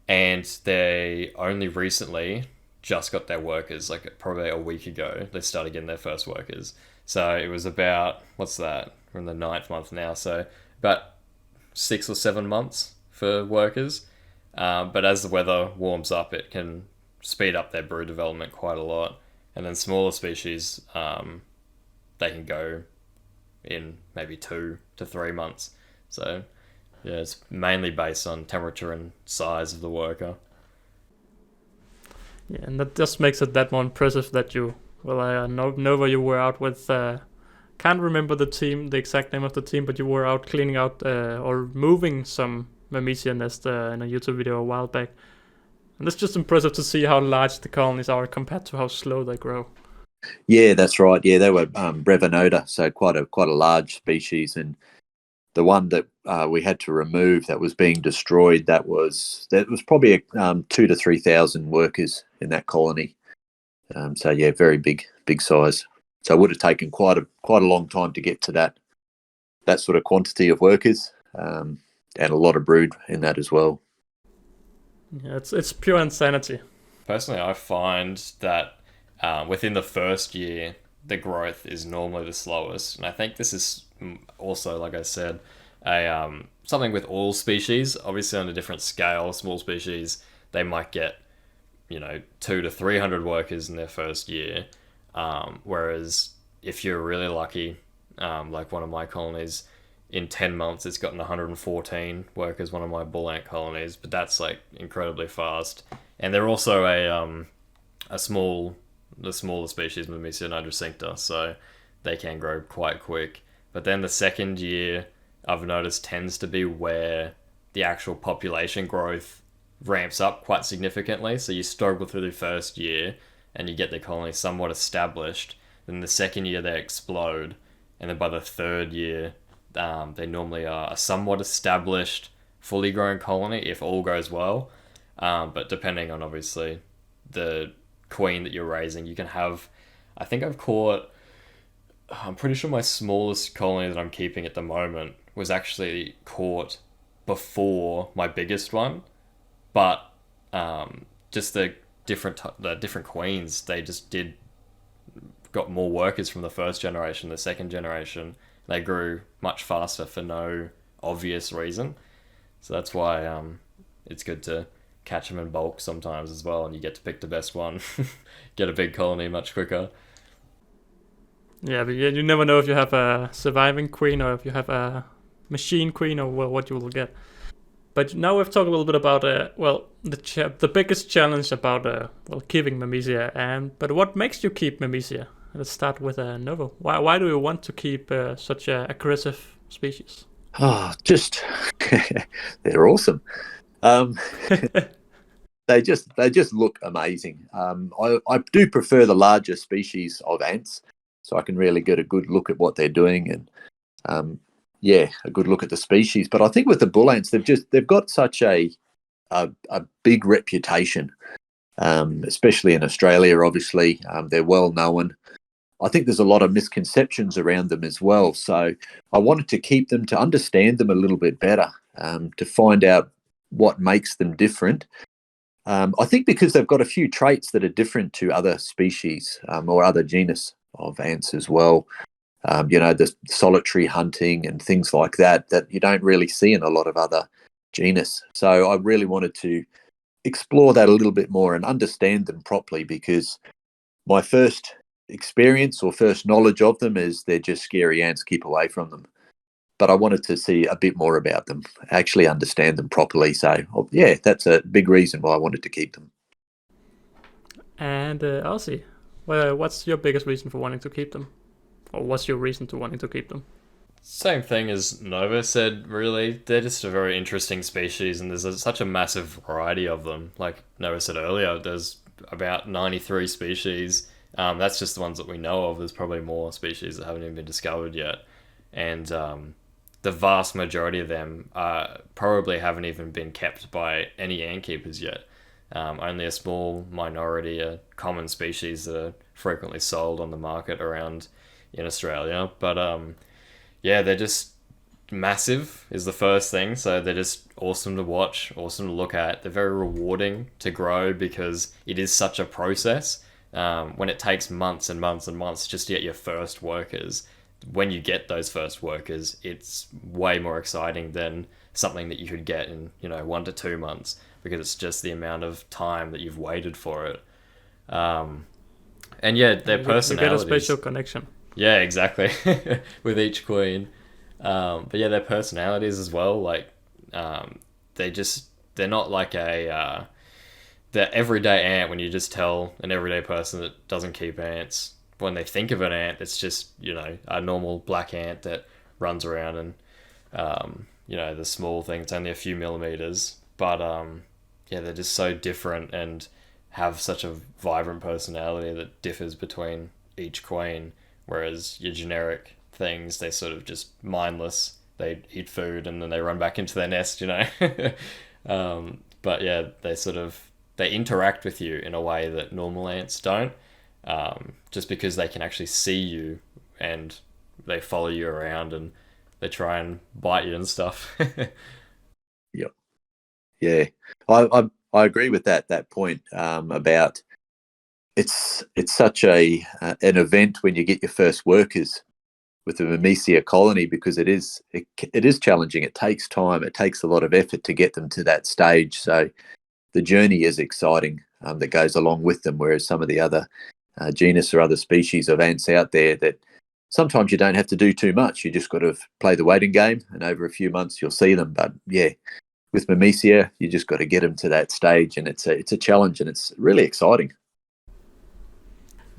And they only recently just got their workers, like probably a week ago. They started getting their first workers. So it was about, what's that? We're in the 9th month now. So about 6 or 7 months for workers. But as the weather warms up, it can speed up their brood development quite a lot. And then smaller species, they can go in maybe 2 to 3 months. So yeah, it's mainly based on temperature and size of the worker. Yeah, and that just makes it that more impressive that you, Nova, you were out with, can't remember the exact name of the team, but you were out cleaning out or moving some Myrmecia nest in a YouTube video a while back. And it's just impressive to see how large the colonies are compared to how slow they grow. Yeah, that's right. Yeah, they were Brevinota, so quite a large species, and the one that we had to remove that was being destroyed, that was probably 2,000 to 3,000 workers in that colony. So yeah, very big size. So it would have taken quite a long time to get to that sort of quantity of workers, and a lot of brood in that as well. Yeah, it's pure insanity. Personally, I find that within the first year, the growth is normally the slowest, and I think this is also, like I said, something with all species. Obviously, on a different scale, small species, they might get 200 to 300 workers in their first year, whereas if you're really lucky, like one of my colonies, in 10 months it's gotten 114 workers, one of my bull ant colonies, but that's like incredibly fast. And they're also the smaller species, Memecia nigricincta, so they can grow quite quick. But then the second year, I've noticed, tends to be where the actual population growth ramps up quite significantly. So you struggle through the first year and you get the colony somewhat established. Then the second year they explode, and then by the third year they normally are a somewhat established, fully grown colony if all goes well. But depending on obviously the queen that you're raising, you can have, I think I'm pretty sure my smallest colony that I'm keeping at the moment was actually caught before my biggest one, but just the different queens, they just got more workers from the first generation. The second generation, they grew much faster for no obvious reason. So that's why it's good to catch them in bulk sometimes as well, and you get to pick the best one. Get a big colony much quicker. Yeah, but you never know if you have a surviving queen or if you have a machine queen or what you will get. But now we've talked a little bit about the biggest challenge about keeping Memecia. But what makes you keep Memecia? Let's start with Nova. Why do you want to keep such an aggressive species? Oh, just they're awesome. They just look amazing. I do prefer the larger species of ants, so I can really get a good look at what they're doing, and a good look at the species. But I think with the bull ants, they've got such a big reputation, especially in Australia. Obviously, they're well known. I think there's a lot of misconceptions around them as well. So I wanted to keep them, to understand them a little bit better, to find out what makes them different. I think because they've got a few traits that are different to other species or other genus of ants as well. The solitary hunting and things like that you don't really see in a lot of other genus. So I really wanted to explore that a little bit more and understand them properly, because my first experience or first knowledge of them is they're just scary ants, keep away from them. But I wanted to see a bit more about them, actually understand them properly. So that's a big reason why I wanted to keep them. And Aussie, what's your biggest reason for wanting to keep them? Or what's your reason to wanting to keep them? Same thing as Nova said, really. They're just a very interesting species, and there's such a massive variety of them. Like Nova said earlier, there's about 93 species. That's just the ones that we know of. There's probably more species that haven't even been discovered yet. And the vast majority of them probably haven't even been kept by any ant keepers yet. Only a small minority are common species that are frequently sold on the market around in Australia. But they're just massive is the first thing. So they're just awesome to watch, awesome to look at. They're very rewarding to grow because it is such a process. When it takes months and months and months just to get your first workers, when you get those first workers, it's way more exciting than something that you could get in 1 to 2 months, because it's just the amount of time that you've waited for it. Their personalities. You get a special connection. Yeah, exactly. With each queen. But yeah, their personalities as well. Like, they're not like the everyday ant. When you just tell an everyday person that doesn't keep ants, when they think of an ant, it's just a normal black ant that runs around and the small thing. It's only a few millimeters, but yeah, they're just so different and have such a vibrant personality that differs between each queen. Whereas your generic things, they sort of just mindless. They eat food and then they run back into their nest. But yeah, they interact with you in a way that normal ants don't. Just because they can actually see you and they follow you around and they try and bite you and stuff. Yep. Yeah, I agree with that point about it's such an event when you get your first workers with the Myrmecia colony, because it is challenging. It takes time. It takes a lot of effort to get them to that stage. So the journey is exciting that goes along with them. Whereas some of the other genus or other species of ants out there, that sometimes you don't have to do too much. You just got to play the waiting game, and over a few months you'll see them. But yeah, with Memecia, you just got to get them to that stage, and it's a challenge, and it's really exciting.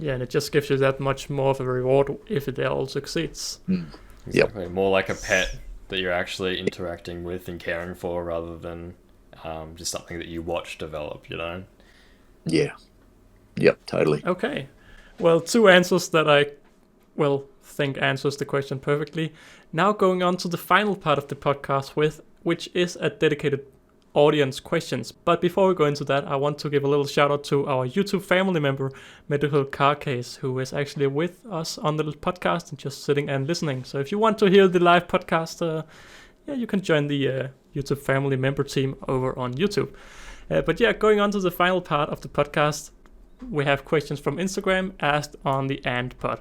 Yeah, and it just gives you that much more of a reward if it all succeeds. Exactly. Yep. More like a pet that you're actually interacting with and caring for, rather than just something that you watch develop, Yeah. Yep, totally. Okay. Well, two answers that I think answers the question perfectly. Now going on to the final part of the podcast, which is a dedicated audience questions. But before we go into that, I want to give a little shout out to our YouTube family member, Medical Carcase, who is actually with us on the podcast and just sitting and listening. So if you want to hear the live podcast, you can join the YouTube family member team over on YouTube. But yeah, going on to the final part of the podcast, we have questions from Instagram asked on the Ant Pod.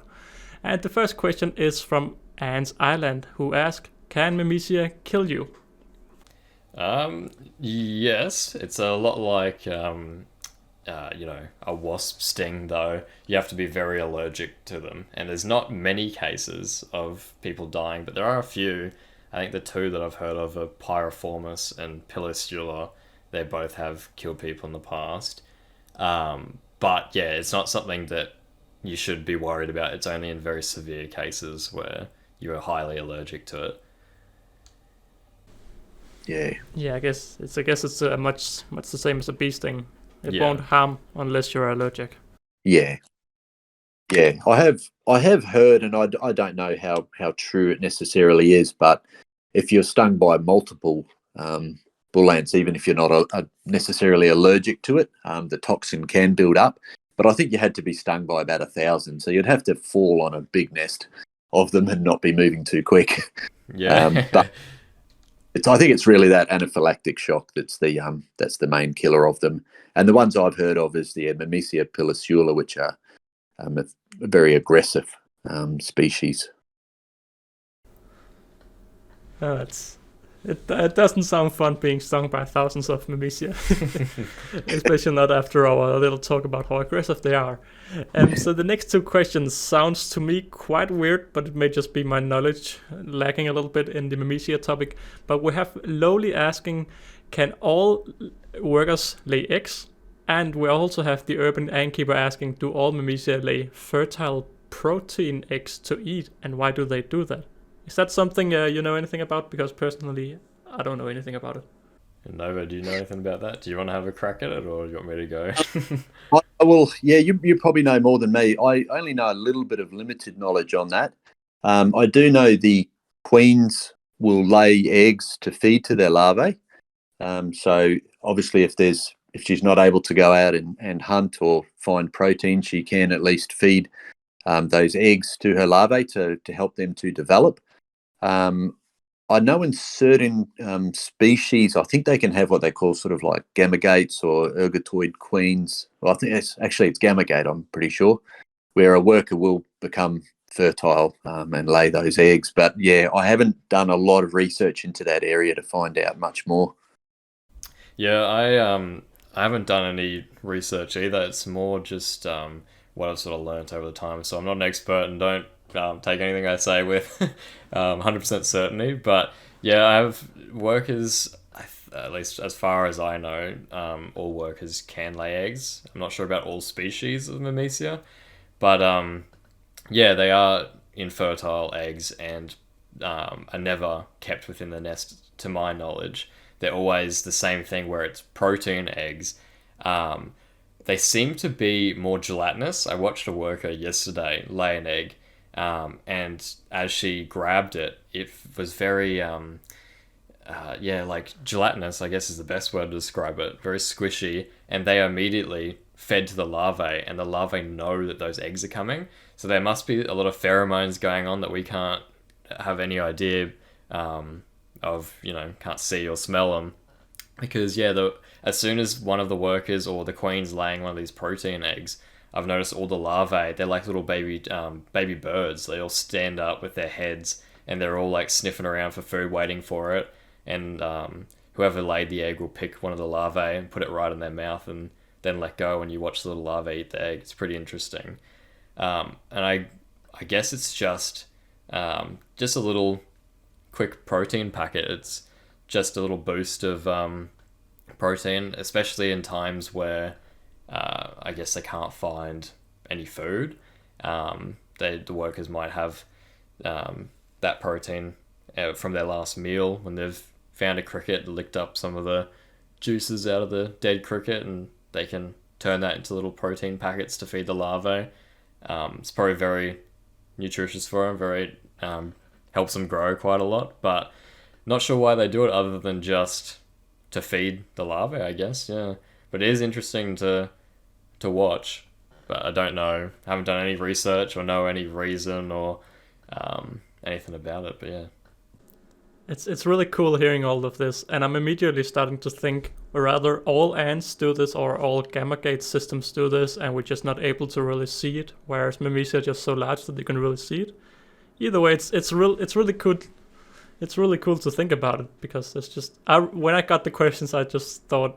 And the first question is from Ants Island, who asked, can Memecia kill you? Yes, it's a lot like a wasp sting, though. You have to be very allergic to them, and there's not many cases of people dying, but there are a few. I think the two that I've heard of are Pyriformis and Pilistula. They both have killed people in the past. But yeah, it's not something that you should be worried about. It's only in very severe cases where you're highly allergic to it. Yeah, I guess it's much the same as a bee sting. It won't harm unless you're allergic. Yeah. I have heard, and I don't know how true it necessarily is, but if you're stung by multiple bull ants, even if you're not necessarily allergic to it, the toxin can build up. But I think you had to be stung by about 1,000, so you'd have to fall on a big nest of them and not be moving too quick. Yeah. But I think it's really that anaphylactic shock that's the main killer of them. And the ones I've heard of is the Memecia Pilistula, which are a very aggressive species. It doesn't sound fun being stung by thousands of Memecia, especially not after our little talk about how aggressive they are. So the next two questions sounds to me quite weird, but it may just be my knowledge lacking a little bit in the Memecia topic. But we have Lowly asking, can all workers lay eggs? And we also have the urban ant keeper asking, do all Memecia lay fertile protein eggs to eat? And why do they do that? Is that something you know anything about? Because personally, I don't know anything about it. Nova, do you know anything about that? Do you want to have a crack at it, or do you want me to go? Well, yeah, you probably know more than me. I only know a little bit of limited knowledge on that. I do know the queens will lay eggs to feed to their larvae. So obviously, if she's not able to go out and hunt or find protein, she can at least feed those eggs to her larvae to help them to develop. I know in certain species, I think they can have what they call sort of like gamergates or ergatoid queens. Well, I think it's gamergate, I'm pretty sure, where a worker will become fertile and lay those eggs. But yeah, I haven't done a lot of research into that area to find out much more. Yeah, I haven't done any research either. It's more just what I've sort of learnt over the time. So I'm not an expert and don't take anything I say with 100% certainty. But yeah, I have workers, at least as far as I know, all workers can lay eggs. I'm not sure about all species of Myrmecia, but yeah, they are infertile eggs and are never kept within the nest, to my knowledge. They're always the same thing where it's protein eggs. They seem to be more gelatinous. I watched a worker yesterday lay an egg, and as she grabbed it, it was very, yeah, like gelatinous, I guess is the best word to describe it. Very squishy, and they immediately fed to the larvae, and the larvae know that those eggs are coming. So there must be a lot of pheromones going on that we can't have any idea of, can't see or smell them. Because, yeah, as soon as one of the workers or the queen's laying one of these protein eggs, I've noticed all the larvae, they're like little baby birds. They all stand up with their heads, and they're all like sniffing around for food, waiting for it. And whoever laid the egg will pick one of the larvae and put it right in their mouth and then let go, and you watch the little larvae eat the egg. It's pretty interesting. And I guess it's just a little quick protein packet. It's just a little boost of protein, especially in times where I guess they can't find any food. The workers might have that protein from their last meal when they've found a cricket, licked up some of the juices out of the dead cricket, and they can turn that into little protein packets to feed the larvae. It's probably very nutritious for them, very helps them grow quite a lot, but not sure why they do it other than just to feed the larvae, I guess. Yeah, but it is interesting to watch, but I don't know, haven't done any research or know any reason or anything about it, but yeah. It's really cool hearing all of this, and I'm immediately starting to think rather all ants do this or all gamma gate systems do this, and we're just not able to really see it, whereas Memecia are just so large that you can really see it. Either way, it's really cool. It's really cool to think about it, because it's just when I got the questions, I just thought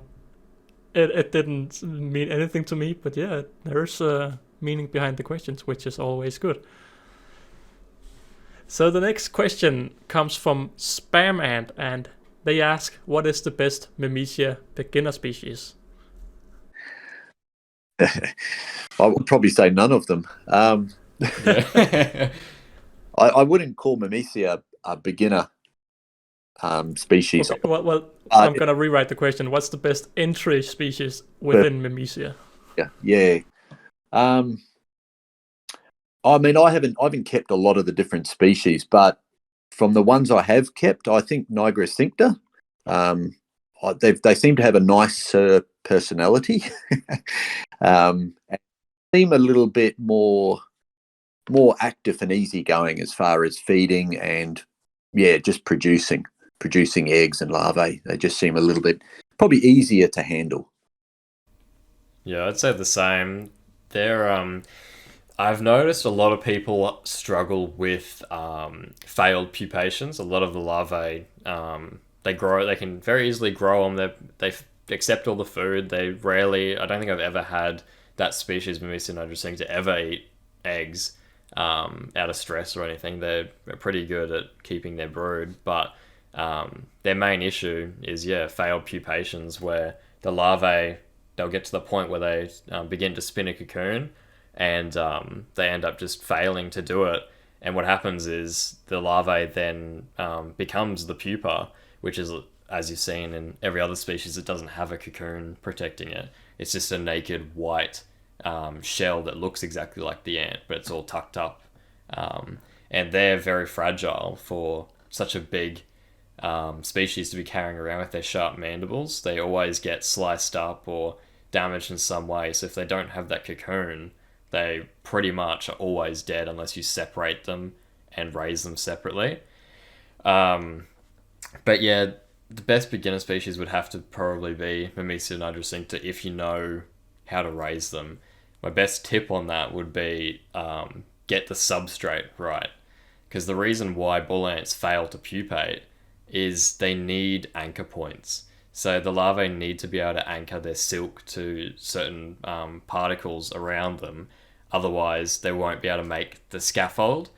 it didn't mean anything to me, but yeah, there's a meaning behind the questions, which is always good. So the next question comes from Spam Ant, and they ask, what is the best Memecia beginner species? I would probably say none of them. I wouldn't call Memecia a beginner species. Okay, well I'm going to rewrite the question. What's the best entry species within Memecia? Yeah. I mean, I haven't kept a lot of the different species, but from the ones I have kept, I think Nigra cincta, they seem to have a nice personality, and seem a little bit more active and easygoing as far as feeding and just producing eggs and larvae. They just seem a little bit probably easier to handle. Yeah, I'd say the same. They're I've noticed a lot of people struggle with failed pupations. A lot of the larvae, they can very easily grow them. They accept all the food. I don't think I've ever had that species, Myrmecia nigra to ever eat eggs out of stress or anything. They're pretty good at keeping their brood, but their main issue is, failed pupations, where the larvae, they'll get to the point where they begin to spin a cocoon, and they end up just failing to do it. And what happens is the larvae then becomes the pupa, which is, as you've seen in every other species, it doesn't have a cocoon protecting it. It's just a naked white shell that looks exactly like the ant, but it's all tucked up. And they're very fragile for such a big species to be carrying around with their sharp mandibles. They always get sliced up or damaged in some way. So if they don't have that cocoon, they pretty much are always dead unless you separate them and raise them separately. But yeah, the best beginner species would have to probably be Myrmecia nigra if you know how to raise them. My best tip on that would be get the substrate right. Because the reason why bull ants fail to pupate is they need anchor points. So the larvae need to be able to anchor their silk to certain particles around them. Otherwise, they won't be able to make the scaffold.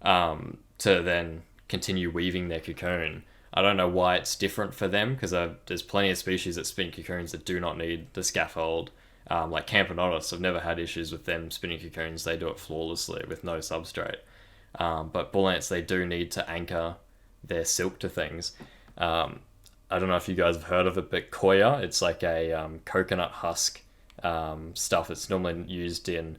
to then continue weaving their cocoon. I don't know why it's different for them, because there's plenty of species that spin cocoons that do not need the scaffold. Like Camponotus, I've never had issues with them spinning cocoons. They do it flawlessly with no substrate. But bull ants, they do need to anchor their silk to things. I don't know if you guys have heard of it, but koya, it's like a coconut husk stuff. It's normally used in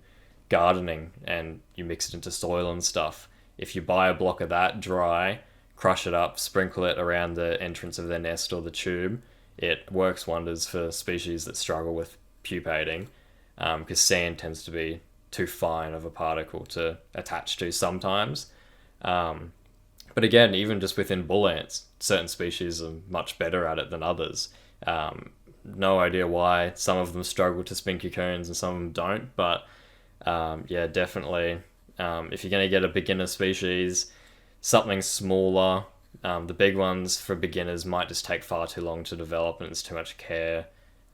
gardening, and you mix it into soil and stuff. If you buy a block of that dry, crush it up, sprinkle it around the entrance of their nest or the tube, it works wonders for species that struggle with pupating, because sand tends to be too fine of a particle to attach to sometimes. But again, even just within bull ants, certain species are much better at it than others. No idea why some of them struggle to spin cocoons and some of them don't, but yeah, definitely if you're going to get a beginner species, something smaller, the big ones for beginners might just take far too long to develop, and it's too much care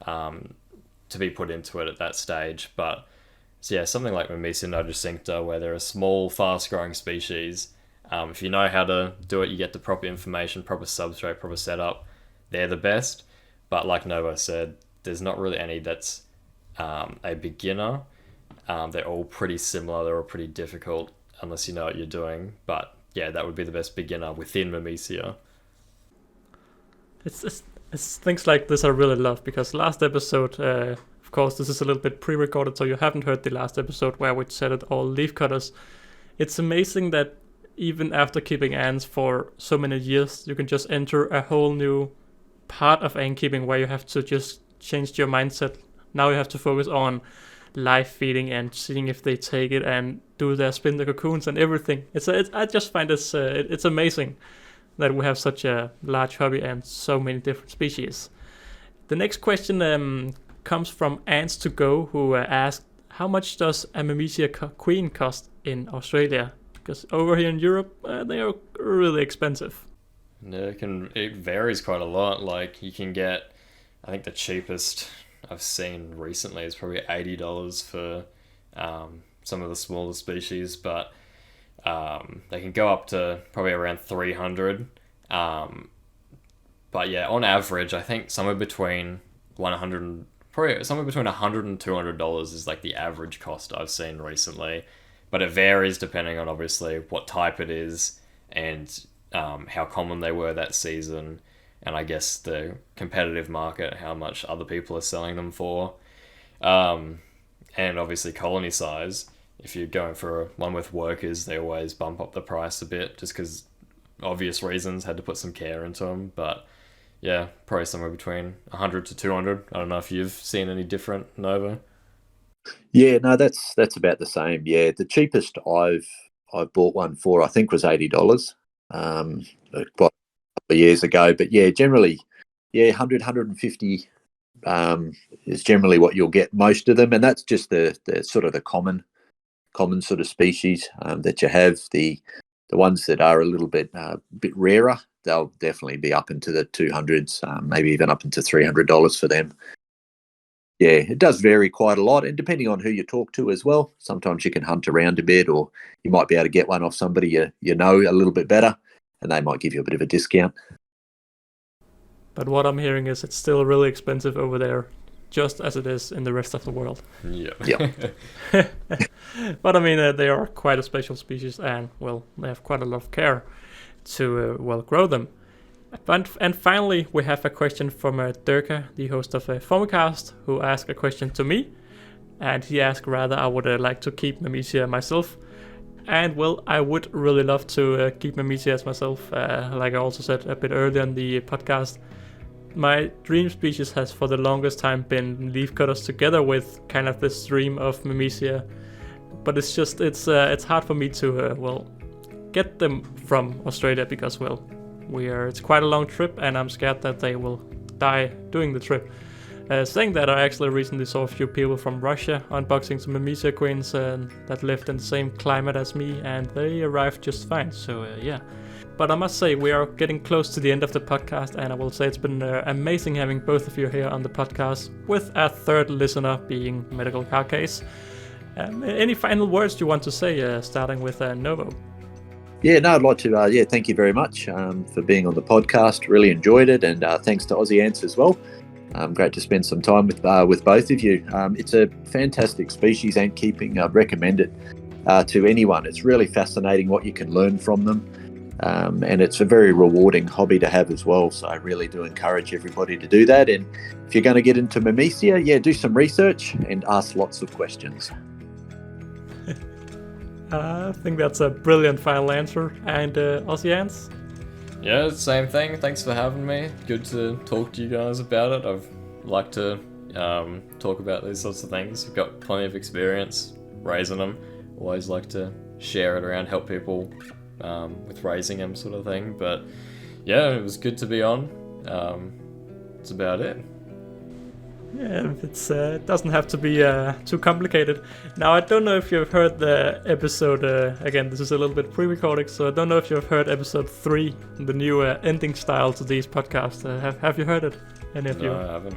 to be put into it at that stage. But so yeah, something like Memecia nodicincta, where they're a small, fast-growing species. If you know how to do it, you get the proper information, proper substrate, proper setup, they're the best. But like Novo said, there's not really any that's a beginner. They're all pretty similar. They're all pretty difficult unless you know what you're doing. But yeah, that would be the best beginner within Memecia. It's things like this I really love, because last episode, of course, this is a little bit pre-recorded, so you haven't heard the last episode where we said it all leaf cutters. It's amazing that even after keeping ants for so many years, you can just enter a whole new part of ant keeping where you have to just change your mindset. Now you have to focus on live feeding and seeing if they take it and do their spin the cocoons and everything. I just find it's amazing that we have such a large hobby and so many different species. The next question comes from Ants to Go, who asked, how much does a Memecia queen cost in Australia? Because over here in Europe, they are really expensive. Yeah, it varies quite a lot. Like, you can get, I think the cheapest I've seen recently is probably $80 for some of the smaller species, but they can go up to probably around $300. But yeah, on average, I think somewhere between $100 and $200 is like the average cost I've seen recently. But it varies depending on obviously what type it is and how common they were that season, and I guess the competitive market, how much other people are selling them for, and obviously colony size. If you're going for one with workers, they always bump up the price a bit just because obvious reasons, had to put some care into them. But yeah, probably somewhere between 100 to 200. I don't know if you've seen any different, Nova. Yeah, no, that's about the same. Yeah, the cheapest I've bought one for, I think, was $80. Quite a couple of years ago. But yeah, generally, 100, 150 is generally what you'll get most of them, and that's just the sort of the common sort of species that you have. The ones that are a little bit rarer, they'll definitely be up into the 200s, maybe even up into $300 for them. Yeah, it does vary quite a lot, and depending on who you talk to as well. Sometimes you can hunt around a bit, or you might be able to get one off somebody you know a little bit better, and they might give you a bit of a discount. But what I'm hearing is it's still really expensive over there, just as it is in the rest of the world. Yeah. But I mean, they are quite a special species, and well, they have quite a lot of care to grow them. And finally, we have a question from Durka, the host of Formicast, who asked a question to me. And he asked rather I would like to keep Memecia myself. And well, I would really love to keep Memecia as myself. Like I also said a bit earlier in the podcast, my dream species has for the longest time been leafcutters together with kind of this dream of Memecia. But it's just, it's hard for me to, get them from Australia because, it's quite a long trip, and I'm scared that they will die doing the trip. Saying that, I actually recently saw a few people from Russia unboxing some Memecia queens that lived in the same climate as me, and they arrived just fine, so yeah. But I must say, we are getting close to the end of the podcast, and I will say it's been amazing having both of you here on the podcast, with a third listener being Medical Carcase. Any final words you want to say, starting with Novo? Yeah, no, I'd like to, thank you very much for being on the podcast. Really enjoyed it, and thanks to Aussie Ants as well. Great to spend some time with both of you. It's a fantastic species, ant keeping. I'd recommend it to anyone. It's really fascinating what you can learn from them, and it's a very rewarding hobby to have as well. So I really do encourage everybody to do that. And if you're going to get into Myrmecia, do some research and ask lots of questions. I think that's a brilliant final answer. And Aussie Ants? Yeah, same thing. Thanks for having me. Good to talk to you guys about it. I've liked to talk about these sorts of things. You've got plenty of experience raising them. Always like to share it around, help people with raising them, sort of thing. But yeah, it was good to be on. That's about it. Yeah, it doesn't have to be too complicated. Now, I don't know if you've heard the episode, again, this is a little bit pre-recorded, so I don't know if you've heard episode 3, the new ending style to these podcasts. Have you heard it? Any of you? No, I haven't.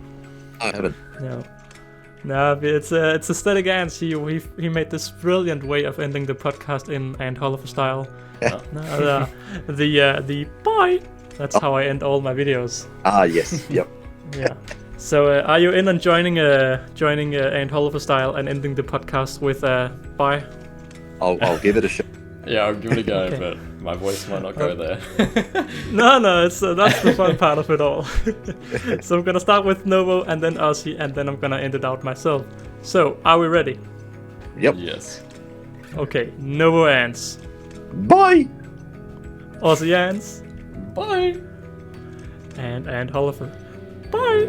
I haven't. No, it's Aesthetic Ants. He made this brilliant way of ending the podcast in Ant Holleufer style. The bye. That's how I end all my videos. Yes, yep. Yeah. So, are you in on joining Ant Holleufer style and ending the podcast with bye? I'll give it a shot. Yeah, I'll give it a go, Okay. but my voice might not go there. No, it's that's the fun part of it all. So I'm gonna start with Novo and then Aussie, and then I'm gonna end it out myself. So, are we ready? Yep. Yes. Okay, Novo Ants, Bye. Aussie Ants, Bye! and Ant Holleufer. Bye!